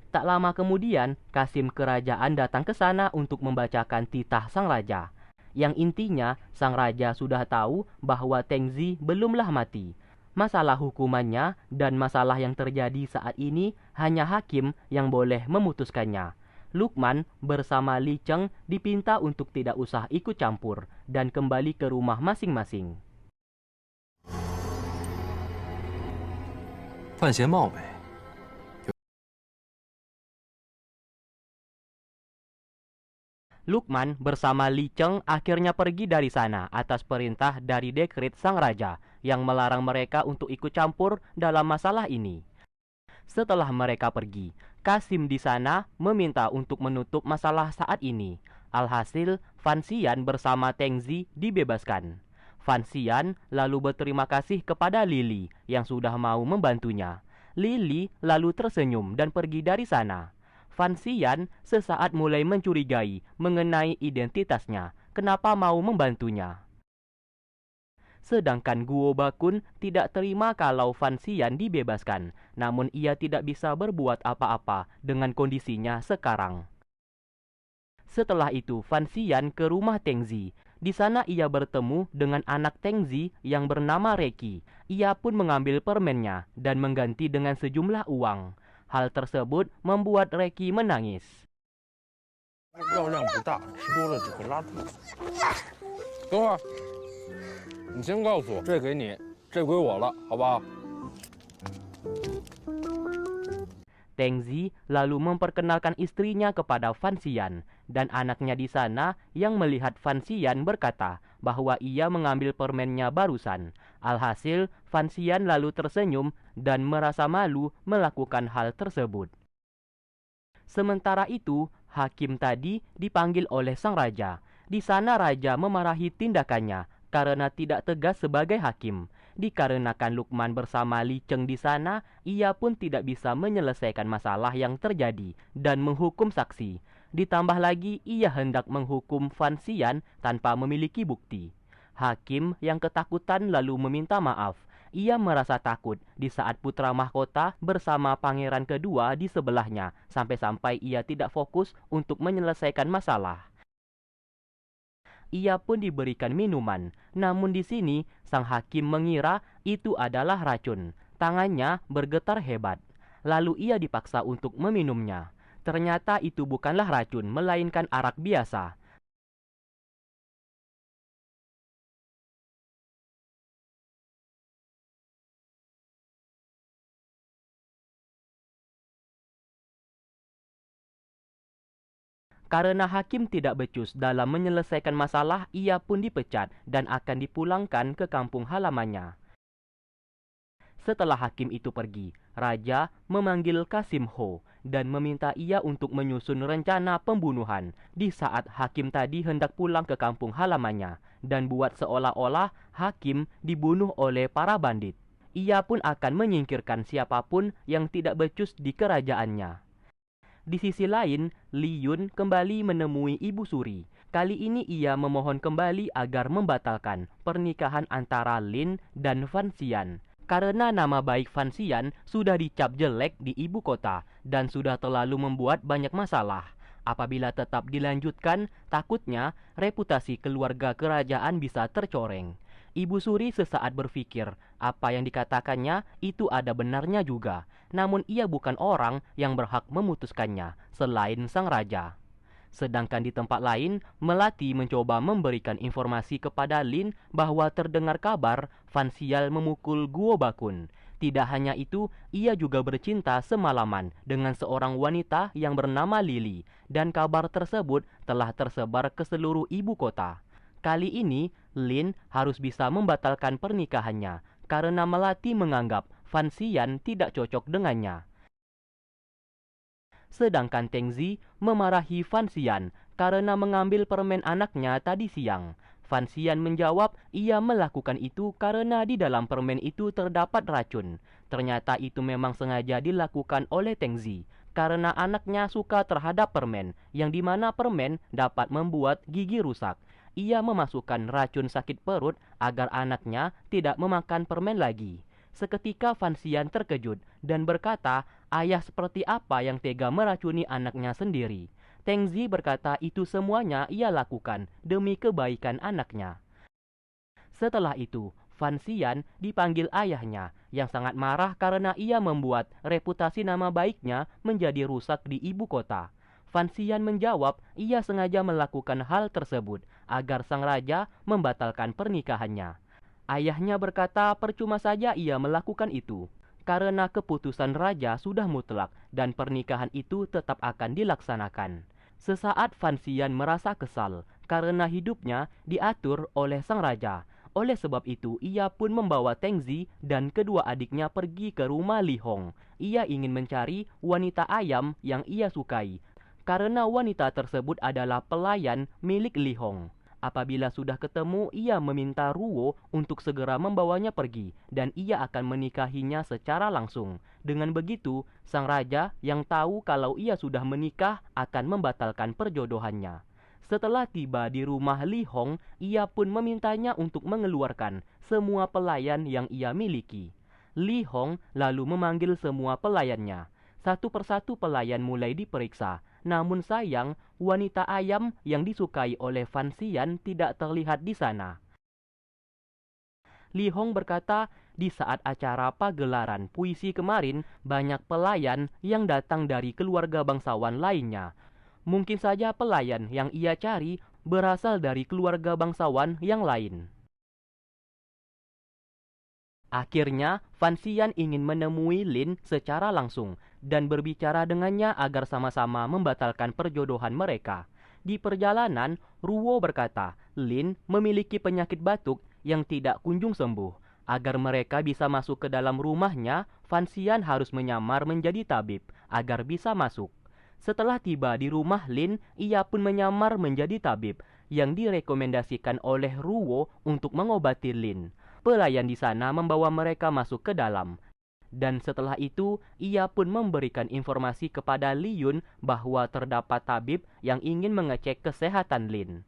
Tak lama kemudian, Kasim kerajaan datang ke sana untuk membacakan titah sang raja. Yang intinya, sang raja sudah tahu bahwa Tengzi belumlah mati. Masalah hukumannya dan masalah yang terjadi saat ini hanya hakim yang boleh memutuskannya. Lukman bersama Li Cheng dipinta untuk tidak usah ikut campur dan kembali ke rumah masing-masing. 范闲貌美， Lukman bersama Li Cheng akhirnya pergi dari sana atas perintah dari dekret sang raja yang melarang mereka untuk ikut campur dalam masalah ini. Setelah mereka pergi, Kasim di sana meminta untuk menutup masalah saat ini. Alhasil, Fan Xian bersama Tengzi dibebaskan. Fan Xian lalu berterima kasih kepada Lili yang sudah mau membantunya. Lili lalu tersenyum dan pergi dari sana. Fan Xian sesaat mulai mencurigai mengenai identitasnya, kenapa mau membantunya. Sedangkan Guo Bakun tidak terima kalau Fan Xian dibebaskan, namun ia tidak bisa berbuat apa-apa dengan kondisinya sekarang. Setelah itu, Fan Xian ke rumah Tengzi. Di sana ia bertemu dengan anak Tengzi yang bernama Reki. Ia pun mengambil permennya dan mengganti dengan sejumlah uang. Hal tersebut membuat Reki menangis. 药量不大，吃多了只会拉肚子。等会儿，你先告诉我，这给你，这归我了，好不好？ Tengzi lalu memperkenalkan istrinya kepada Fan Xian dan anaknya di sana yang melihat Fan Xian berkata bahwa ia mengambil permennya barusan. Alhasil, Fan Xian lalu tersenyum dan merasa malu melakukan hal tersebut. Sementara itu, hakim tadi dipanggil oleh sang raja. Di sana raja memarahi tindakannya karena tidak tegas sebagai hakim. Dikarenakan Lukman bersama Li Cheng di sana, ia pun tidak bisa menyelesaikan masalah yang terjadi dan menghukum saksi. Ditambah lagi, ia hendak menghukum Fan Xian tanpa memiliki bukti. Hakim yang ketakutan lalu meminta maaf. Ia merasa takut di saat putra mahkota bersama pangeran kedua di sebelahnya, sampai-sampai ia tidak fokus untuk menyelesaikan masalah. Ia pun diberikan minuman, namun di sini sang hakim mengira itu adalah racun. Tangannya bergetar hebat, lalu ia dipaksa untuk meminumnya. Ternyata itu bukanlah racun, melainkan arak biasa. Karena hakim tidak becus dalam menyelesaikan masalah, ia pun dipecat dan akan dipulangkan ke kampung halamannya. Setelah hakim itu pergi, raja memanggil Kasim Ho dan meminta ia untuk menyusun rencana pembunuhan di saat hakim tadi hendak pulang ke kampung halamannya dan buat seolah-olah hakim dibunuh oleh para bandit. Ia pun akan menyingkirkan siapapun yang tidak becus di kerajaannya. Di sisi lain, Li Yun kembali menemui Ibu Suri. Kali ini ia memohon kembali agar membatalkan pernikahan antara Lin dan Fan Xian. Karena nama baik Fan Xian sudah dicap jelek di ibu kota dan sudah terlalu membuat banyak masalah. Apabila tetap dilanjutkan, takutnya reputasi keluarga kerajaan bisa tercoreng. Ibu Suri sesaat berpikir apa yang dikatakannya itu ada benarnya juga. Namun ia bukan orang yang berhak memutuskannya selain sang raja. Sedangkan di tempat lain, Melati mencoba memberikan informasi kepada Lin bahwa terdengar kabar Fan Xian memukul Guo Bakun. Tidak hanya itu, ia juga bercinta semalaman dengan seorang wanita yang bernama Lili, dan kabar tersebut telah tersebar ke seluruh ibu kota. Kali ini, Lin harus bisa membatalkan pernikahannya karena Melati menganggap Fan Xian tidak cocok dengannya. Sedangkan Tengzi memarahi Fan Xian karena mengambil permen anaknya tadi siang. Fan Xian menjawab ia melakukan itu karena di dalam permen itu terdapat racun. Ternyata itu memang sengaja dilakukan oleh Tengzi karena anaknya suka terhadap permen, yang dimana permen dapat membuat gigi rusak. Ia memasukkan racun sakit perut agar anaknya tidak memakan permen lagi. Seketika Fan Xian terkejut dan berkata Ayah seperti apa yang tega meracuni anaknya sendiri? Tengzi berkata itu semuanya ia lakukan demi kebaikan anaknya. Setelah itu, Fan Xian dipanggil ayahnya yang sangat marah karena ia membuat reputasi nama baiknya menjadi rusak di ibu kota. Fan Xian menjawab ia sengaja melakukan hal tersebut agar sang raja membatalkan pernikahannya. Ayahnya berkata percuma saja ia melakukan itu, karena keputusan raja sudah mutlak dan pernikahan itu tetap akan dilaksanakan. Sesaat Fan Xian merasa kesal karena hidupnya diatur oleh sang raja. Oleh sebab itu, ia pun membawa Tengzi dan kedua adiknya pergi ke rumah Li Hong. Ia ingin mencari wanita ayam yang ia sukai, karena wanita tersebut adalah pelayan milik Li Hong. Apabila sudah ketemu, ia meminta Ruo untuk segera membawanya pergi dan ia akan menikahinya secara langsung. Dengan begitu, sang raja yang tahu kalau ia sudah menikah akan membatalkan perjodohannya. Setelah tiba di rumah Li Hong, ia pun memintanya untuk mengeluarkan semua pelayan yang ia miliki. Li Hong lalu memanggil semua pelayannya. Satu persatu pelayan mulai diperiksa. Namun sayang, wanita ayam yang disukai oleh Fan Xian tidak terlihat di sana. Li Hong berkata, di saat acara pagelaran puisi kemarin, banyak pelayan yang datang dari keluarga bangsawan lainnya. Mungkin saja pelayan yang ia cari berasal dari keluarga bangsawan yang lain. Akhirnya, Fan Xian ingin menemui Lin secara langsung dan berbicara dengannya agar sama-sama membatalkan perjodohan mereka. Di perjalanan, Ruo berkata, Lin memiliki penyakit batuk yang tidak kunjung sembuh. Agar mereka bisa masuk ke dalam rumahnya, Fan Xian harus menyamar menjadi tabib agar bisa masuk. Setelah tiba di rumah Lin, ia pun menyamar menjadi tabib yang direkomendasikan oleh Ruo untuk mengobati Lin. Pelayan di sana membawa mereka masuk ke dalam. Dan setelah itu, ia pun memberikan informasi kepada Li Yun bahwa terdapat tabib yang ingin mengecek kesehatan Lin.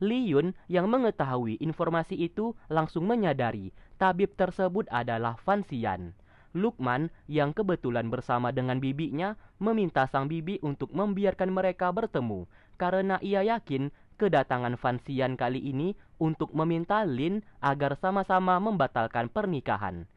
Li Yun yang mengetahui informasi itu langsung menyadari tabib tersebut adalah Fan Xian. Lukman yang kebetulan bersama dengan bibinya meminta sang bibi untuk membiarkan mereka bertemu karena ia yakin kedatangan Fan Xian kali ini untuk meminta Lin agar sama-sama membatalkan pernikahan.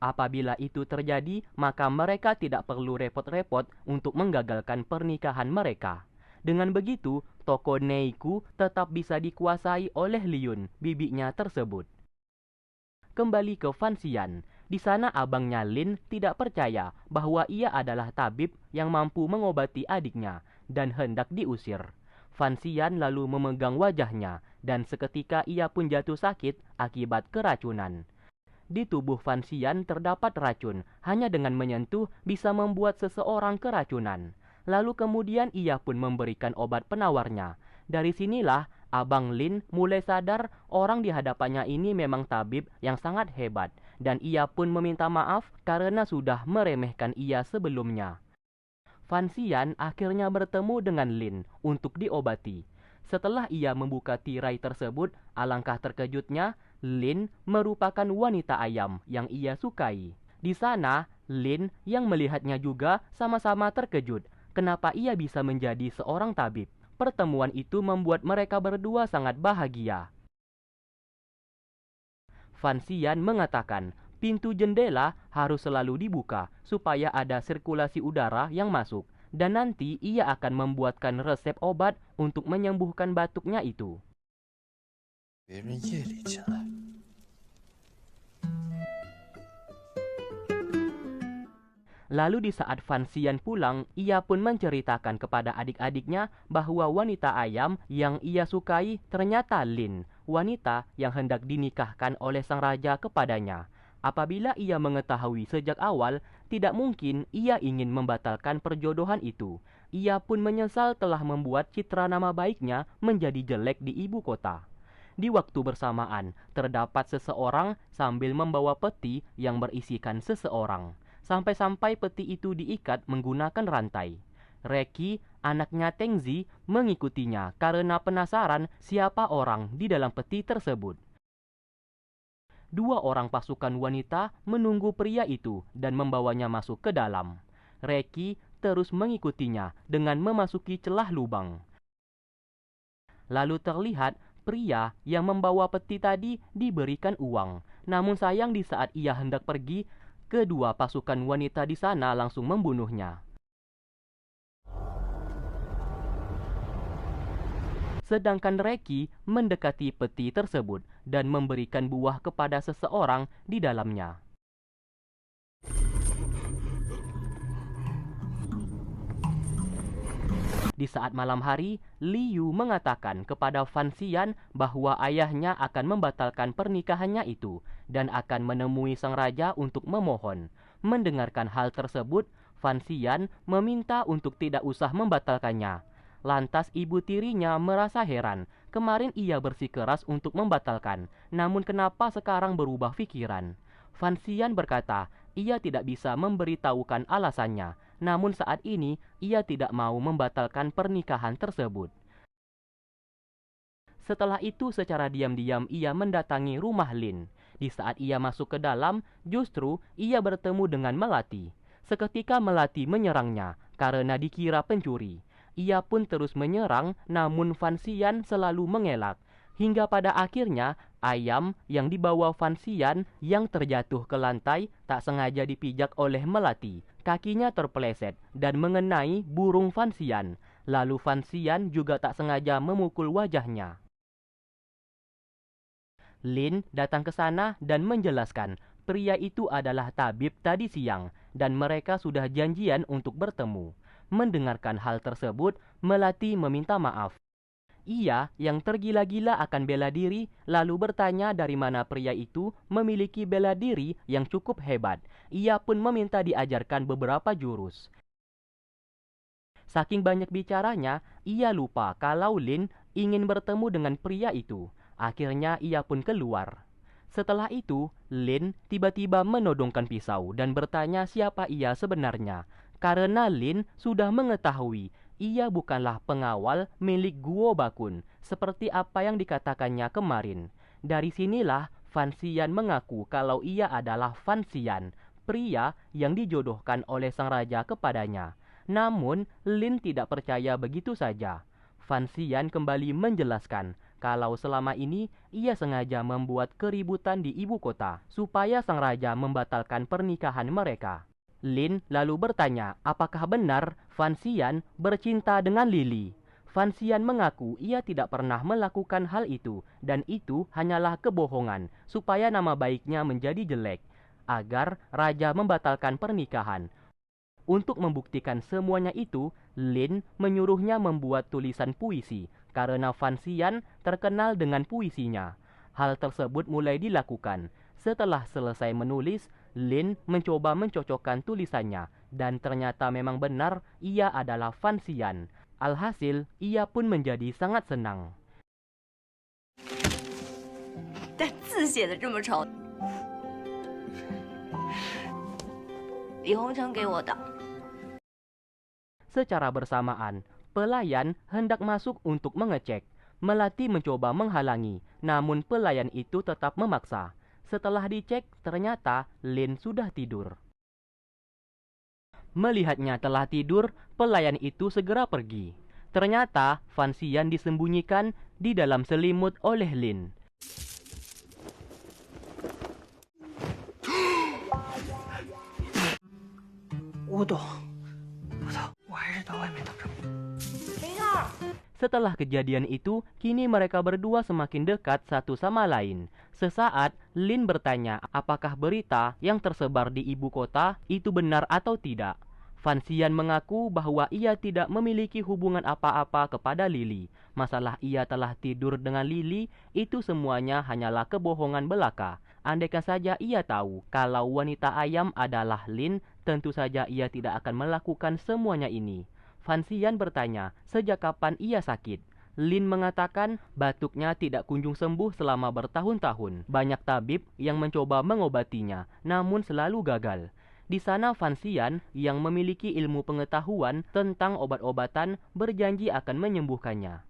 Apabila itu terjadi, maka mereka tidak perlu repot-repot untuk menggagalkan pernikahan mereka. Dengan begitu, toko Neiku tetap bisa dikuasai oleh Liyun, bibinya tersebut. Kembali ke Fan Xian. Di sana abangnya Lin tidak percaya bahwa ia adalah tabib yang mampu mengobati adiknya dan hendak diusir. Fan Xian lalu memegang wajahnya dan seketika ia pun jatuh sakit akibat keracunan. Di tubuh Fan Xian terdapat racun, hanya dengan menyentuh bisa membuat seseorang keracunan. Lalu kemudian ia pun memberikan obat penawarnya. Dari sinilah Abang Lin mulai sadar orang di hadapannya ini memang tabib yang sangat hebat dan ia pun meminta maaf karena sudah meremehkan ia sebelumnya. Fan Xian akhirnya bertemu dengan Lin untuk diobati. Setelah ia membuka tirai tersebut, alangkah terkejutnya, Lin merupakan wanita ayam yang ia sukai. Di sana, Lin yang melihatnya juga sama-sama terkejut. Kenapa ia bisa menjadi seorang tabib? Pertemuan itu membuat mereka berdua sangat bahagia. Fan Xian mengatakan, pintu jendela harus selalu dibuka supaya ada sirkulasi udara yang masuk. Dan nanti ia akan membuatkan resep obat untuk menyembuhkan batuknya itu. Lalu di saat Fan Xian pulang, ia pun menceritakan kepada adik-adiknya bahwa wanita ayam yang ia sukai ternyata Lin, wanita yang hendak dinikahkan oleh sang raja kepadanya. Apabila ia mengetahui sejak awal, tidak mungkin ia ingin membatalkan perjodohan itu. Ia pun menyesal telah membuat citra nama baiknya menjadi jelek di ibu kota. Di waktu bersamaan, terdapat seseorang sambil membawa peti yang berisikan seseorang. Sampai-sampai peti itu diikat menggunakan rantai. Reki, anaknya Tengzi, mengikutinya karena penasaran siapa orang di dalam peti tersebut. Dua orang pasukan wanita menunggu pria itu dan membawanya masuk ke dalam. Reki terus mengikutinya dengan memasuki celah lubang. Lalu terlihat pria yang membawa peti tadi diberikan uang. Namun sayang di saat ia hendak pergi, kedua pasukan wanita di sana langsung membunuhnya. Sedangkan Reki mendekati peti tersebut dan memberikan buah kepada seseorang di dalamnya. Di saat malam hari, Liu mengatakan kepada Fan Xian bahwa ayahnya akan membatalkan pernikahannya itu dan akan menemui sang raja untuk memohon. Mendengarkan hal tersebut, Fan Xian meminta untuk tidak usah membatalkannya. Lantas ibu tirinya merasa heran. Kemarin ia bersikeras untuk membatalkan, namun kenapa sekarang berubah pikiran? Fan Xian berkata, ia tidak bisa memberitahukan alasannya. Namun saat ini, ia tidak mau membatalkan pernikahan tersebut. Setelah itu, secara diam-diam ia mendatangi rumah Lin. Di saat ia masuk ke dalam, justru ia bertemu dengan Melati. Seketika Melati menyerangnya karena dikira pencuri. Ia pun terus menyerang, namun Fan Xian selalu mengelak. Hingga pada akhirnya, ayam yang dibawa Fan Xian yang terjatuh ke lantai tak sengaja dipijak oleh Melati. Kakinya terpeleset dan mengenai burung Fan Xian. Lalu Fan Xian juga tak sengaja memukul wajahnya. Lin datang ke sana dan menjelaskan pria itu adalah tabib tadi siang dan mereka sudah janjian untuk bertemu. Mendengarkan hal tersebut, Melati meminta maaf. Ia yang tergila-gila akan bela diri lalu bertanya dari mana pria itu memiliki bela diri yang cukup hebat. Ia pun meminta diajarkan beberapa jurus. Saking banyak bicaranya, ia lupa kalau Lin ingin bertemu dengan pria itu. Akhirnya ia pun keluar. Setelah itu, Lin tiba-tiba menodongkan pisau dan bertanya siapa ia sebenarnya. Karena Lin sudah mengetahui ia bukanlah pengawal milik Guo Bakun, seperti apa yang dikatakannya kemarin. Dari sinilah Fan Xian mengaku kalau ia adalah Fan Xian, pria yang dijodohkan oleh sang raja kepadanya. Namun, Lin tidak percaya begitu saja. Fan Xian kembali menjelaskan kalau selama ini ia sengaja membuat keributan di ibu kota supaya sang raja membatalkan pernikahan mereka. Lin lalu bertanya apakah benar Fan Xian bercinta dengan Lily. Fan Xian mengaku ia tidak pernah melakukan hal itu dan itu hanyalah kebohongan supaya nama baiknya menjadi jelek agar raja membatalkan pernikahan. Untuk membuktikan semuanya itu, Lin menyuruhnya membuat tulisan puisi karena Fan Xian terkenal dengan puisinya. Hal tersebut mulai dilakukan. Setelah selesai menulis, Lin mencoba mencocokkan tulisannya dan ternyata memang benar ia adalah Fan Xian. Alhasil, ia pun menjadi sangat senang. 但字写的这么丑，李洪成给我的。 Secara bersamaan, pelayan hendak masuk untuk mengecek. Melati mencoba menghalangi, namun pelayan itu tetap memaksa. Setelah dicek, ternyata Lin sudah tidur. Melihatnya telah tidur, pelayan itu segera pergi. Ternyata Fan Xian disembunyikan di dalam selimut oleh Lin. Setelah kejadian itu, kini mereka berdua semakin dekat satu sama lain. Sesaat, Lin bertanya apakah berita yang tersebar di ibu kota itu benar atau tidak. Fan Xian mengaku bahwa ia tidak memiliki hubungan apa-apa kepada Lily. Masalah ia telah tidur dengan Lily, itu semuanya hanyalah kebohongan belaka. Andaikan saja ia tahu kalau wanita ayam adalah Lin, tentu saja ia tidak akan melakukan semuanya ini. Fan Xian bertanya sejak kapan ia sakit. Lin mengatakan batuknya tidak kunjung sembuh selama bertahun-tahun. Banyak tabib yang mencoba mengobatinya, namun selalu gagal. Di sana Fan Xian yang memiliki ilmu pengetahuan tentang obat-obatan berjanji akan menyembuhkannya.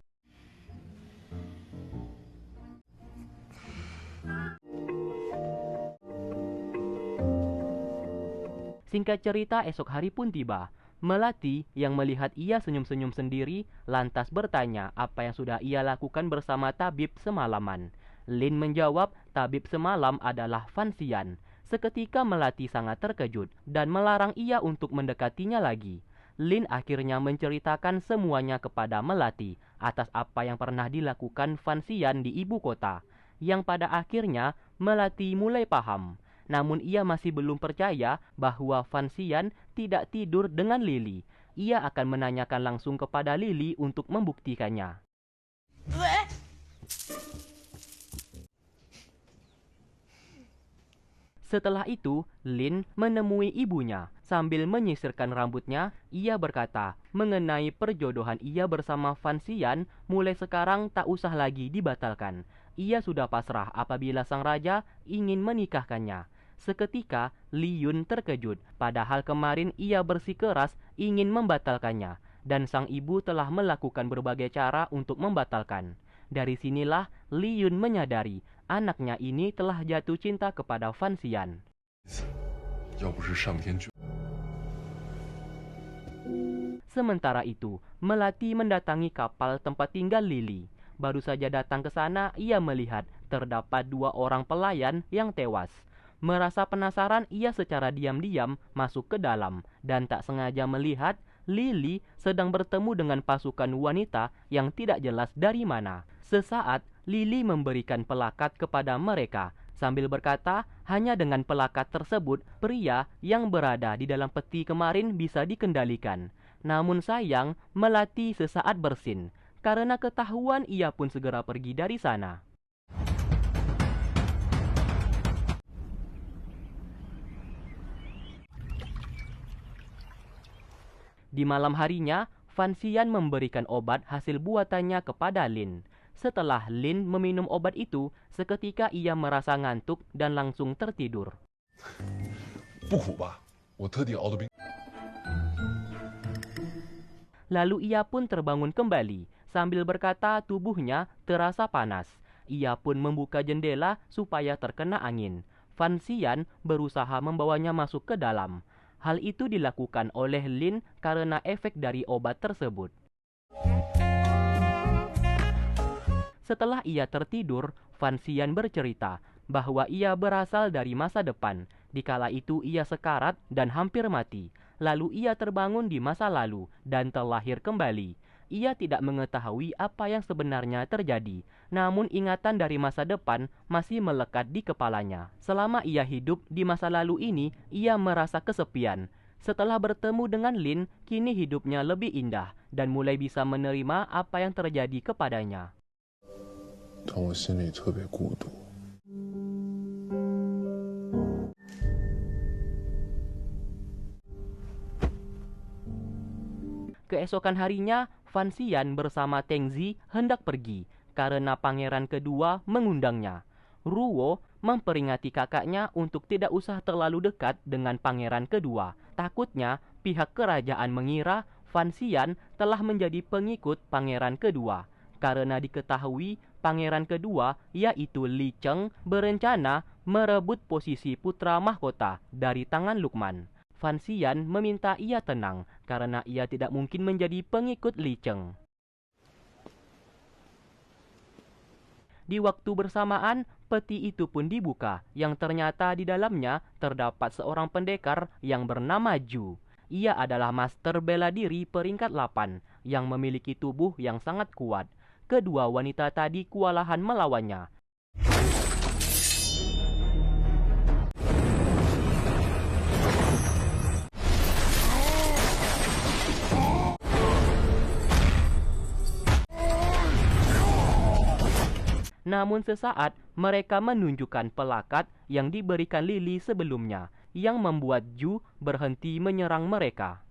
Singkat cerita, esok hari pun tiba. Melati yang melihat ia senyum-senyum sendiri lantas bertanya apa yang sudah ia lakukan bersama tabib semalaman. Lin menjawab tabib semalam adalah Fan Xian. Seketika Melati sangat terkejut dan melarang ia untuk mendekatinya lagi. Lin akhirnya menceritakan semuanya kepada Melati atas apa yang pernah dilakukan Fan Xian di ibu kota, yang pada akhirnya Melati mulai paham. Namun ia masih belum percaya bahwa Fan Xian tidak tidur dengan Lily. Ia akan menanyakan langsung kepada Lily untuk membuktikannya. Setelah itu, Lin menemui ibunya. Sambil menyisirkan rambutnya, ia berkata mengenai perjodohan ia bersama Fan Xian mulai sekarang tak usah lagi dibatalkan. Ia sudah pasrah apabila sang raja ingin menikahkannya. Seketika, Li Yun terkejut, padahal kemarin ia bersikeras ingin membatalkannya, dan sang ibu telah melakukan berbagai cara untuk membatalkan. Dari sinilah Li Yun menyadari anaknya ini telah jatuh cinta kepada Fan Xian. Sementara itu, Melati mendatangi kapal tempat tinggal Lily. Baru saja datang ke sana, ia melihat terdapat 2 orang pelayan yang tewas. Merasa penasaran, ia secara diam-diam masuk ke dalam dan tak sengaja melihat Lily sedang bertemu dengan pasukan wanita yang tidak jelas dari mana. Sesaat, Lily memberikan pelakat kepada mereka sambil berkata hanya dengan pelakat tersebut pria yang berada di dalam peti kemarin bisa dikendalikan. Namun sayang, Melati sesaat bersin. Karena ketahuan, ia pun segera pergi dari sana. Di malam harinya, Fan Xian memberikan obat hasil buatannya kepada Lin. Setelah Lin meminum obat itu, seketika ia merasa ngantuk dan langsung tertidur. Lalu ia pun terbangun kembali, sambil berkata tubuhnya terasa panas. Ia pun membuka jendela supaya terkena angin. Fan Xian berusaha membawanya masuk ke dalam. Hal itu dilakukan oleh Lin karena efek dari obat tersebut. Setelah ia tertidur, Fan Xian bercerita bahwa ia berasal dari masa depan. Dikala itu ia sekarat dan hampir mati. Lalu ia terbangun di masa lalu dan terlahir kembali. Ia tidak mengetahui apa yang sebenarnya terjadi, namun ingatan dari masa depan masih melekat di kepalanya. Selama ia hidup di masa lalu ini, ia merasa kesepian. Setelah bertemu dengan Lin, kini hidupnya lebih indah dan mulai bisa menerima apa yang terjadi kepadanya. Keesokan harinya, Fan Xian bersama Teng Zi hendak pergi karena pangeran kedua mengundangnya. Ruo memperingati kakaknya untuk tidak usah terlalu dekat dengan pangeran kedua. Takutnya pihak kerajaan mengira Fan Xian telah menjadi pengikut pangeran kedua. Karena diketahui pangeran kedua, yaitu Li Cheng, berencana merebut posisi putra mahkota dari tangan Lukman. Fan Xian meminta ia tenang karena ia tidak mungkin menjadi pengikut Li Cheng. Di waktu bersamaan, peti itu pun dibuka, yang ternyata di dalamnya terdapat seorang pendekar yang bernama Ju. Ia adalah master bela diri peringkat 8 yang memiliki tubuh yang sangat kuat. Kedua wanita tadi kewalahan melawannya. Namun sesaat mereka menunjukkan pelakat yang diberikan Lily sebelumnya, yang membuat Ju berhenti menyerang mereka.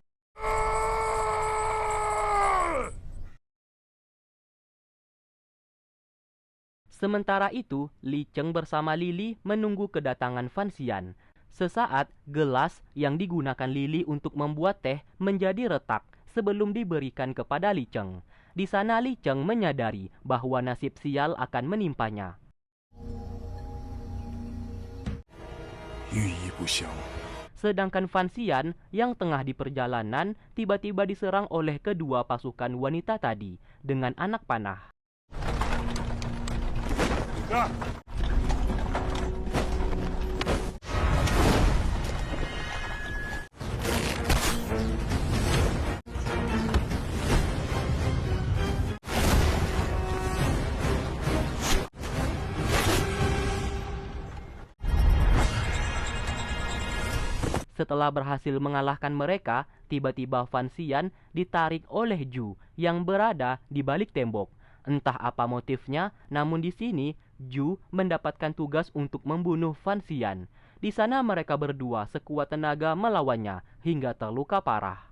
Sementara itu, Li Cheng bersama Lily menunggu kedatangan Fan Xian. Sesaat, gelas yang digunakan Lily untuk membuat teh menjadi retak sebelum diberikan kepada Li Cheng. Di sana Li Cheng menyadari bahwa nasib sial akan menimpanya. Sedangkan Fan Xian yang tengah di perjalanan tiba-tiba diserang oleh kedua pasukan wanita tadi dengan anak panah. Setelah berhasil mengalahkan mereka, tiba-tiba Fan Xian ditarik oleh Zhu yang berada di balik tembok. Entah apa motifnya, namun di sini Zhu mendapatkan tugas untuk membunuh Fan Xian. Di sana mereka berdua sekuat tenaga melawannya hingga terluka parah.